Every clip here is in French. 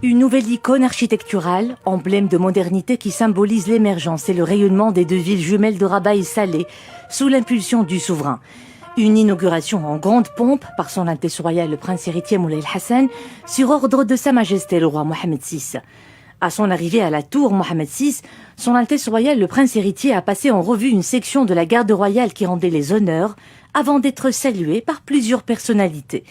Une nouvelle icône architecturale, emblème de modernité qui symbolise l'émergence et le rayonnement des deux villes jumelles de Rabat et Salé, sous l'impulsion du souverain. Une inauguration en grande pompe par son Altesse royale le prince héritier Moulay Hassan, sur ordre de Sa Majesté le roi Mohamed VI. À son arrivée à la tour Mohamed VI, son Altesse royale le prince héritier a passé en revue une section de la garde royale qui rendait les honneurs, avant d'être salué par plusieurs personnalités.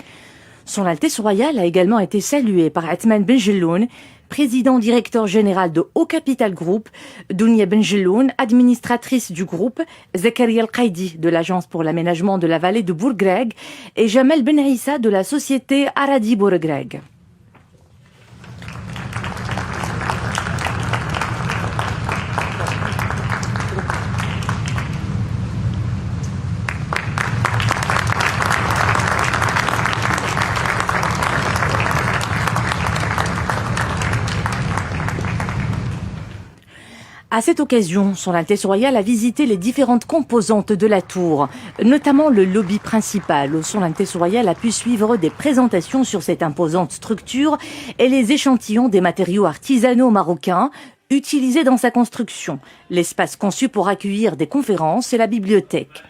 Son Altesse royale a également été salué par Athman Ben Jelloun, président directeur général de Haut Capital Group, Dounia Ben Jelloun, administratrice du groupe, Zakaria Al-Qaidi de l'Agence pour l'aménagement de la vallée de Bourgreg et Jamel Ben Issa de la société Aradi Bourgreg. À cette occasion, son Altesse royale a visité les différentes composantes de la tour, notamment le lobby principal où son Altesse royale a pu suivre des présentations sur cette imposante structure et les échantillons des matériaux artisanaux marocains utilisés dans sa construction, l'espace conçu pour accueillir des conférences et la bibliothèque.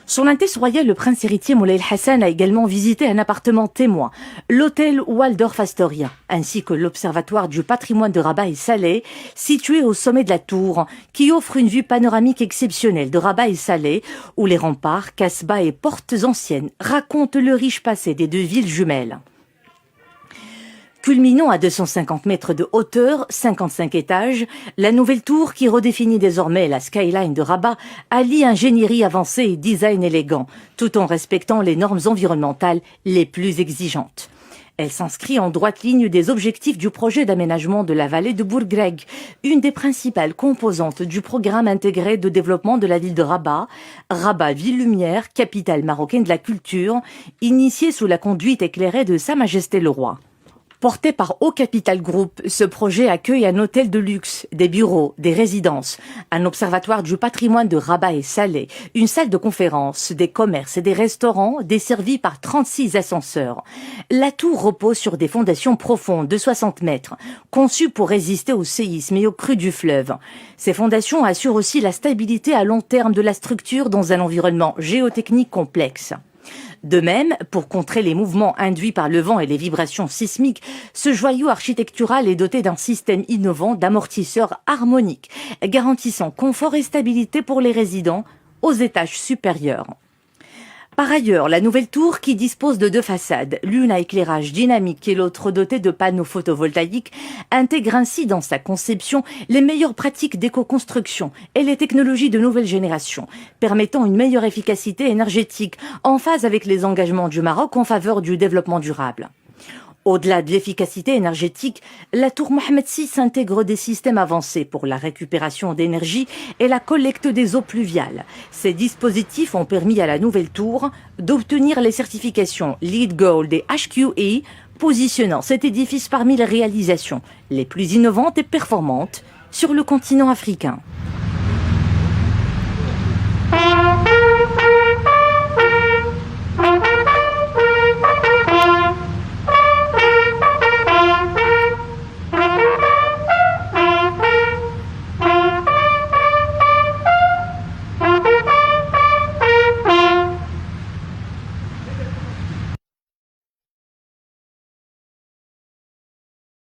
Son Altesse royale le prince héritier Moulay Hassan a également visité un appartement témoin, l'hôtel Waldorf Astoria, ainsi que l'observatoire du patrimoine de Rabat et Salé, situé au sommet de la tour, qui offre une vue panoramique exceptionnelle de Rabat et Salé, où les remparts, casbahs et portes anciennes racontent le riche passé des deux villes jumelles. Culminant à 250 mètres de hauteur, 55 étages, la nouvelle tour qui redéfinit désormais la skyline de Rabat allie ingénierie avancée et design élégant, tout en respectant les normes environnementales les plus exigeantes. Elle s'inscrit en droite ligne des objectifs du projet d'aménagement de la vallée de Bourgreg, une des principales composantes du programme intégré de développement de la ville de Rabat, Rabat Ville Lumière, capitale marocaine de la culture, initiée sous la conduite éclairée de Sa Majesté le Roi. Porté par Haut Capital Group, ce projet accueille un hôtel de luxe, des bureaux, des résidences, un observatoire du patrimoine de Rabat et Salé, une salle de conférence, des commerces et des restaurants desservis par 36 ascenseurs. La tour repose sur des fondations profondes de 60 mètres, conçues pour résister au séisme et aux crues du fleuve. Ces fondations assurent aussi la stabilité à long terme de la structure dans un environnement géotechnique complexe. De même, pour contrer les mouvements induits par le vent et les vibrations sismiques, ce joyau architectural est doté d'un système innovant d'amortisseurs harmoniques, garantissant confort et stabilité pour les résidents aux étages supérieurs. Par ailleurs, la nouvelle tour, qui dispose de deux façades, l'une à éclairage dynamique et l'autre dotée de panneaux photovoltaïques, intègre ainsi dans sa conception les meilleures pratiques d'éco-construction et les technologies de nouvelle génération, permettant une meilleure efficacité énergétique en phase avec les engagements du Maroc en faveur du développement durable. Au-delà de l'efficacité énergétique, la tour Mohamed VI intègre des systèmes avancés pour la récupération d'énergie et la collecte des eaux pluviales. Ces dispositifs ont permis à la nouvelle tour d'obtenir les certifications LEED Gold et HQE, positionnant cet édifice parmi les réalisations les plus innovantes et performantes sur le continent africain.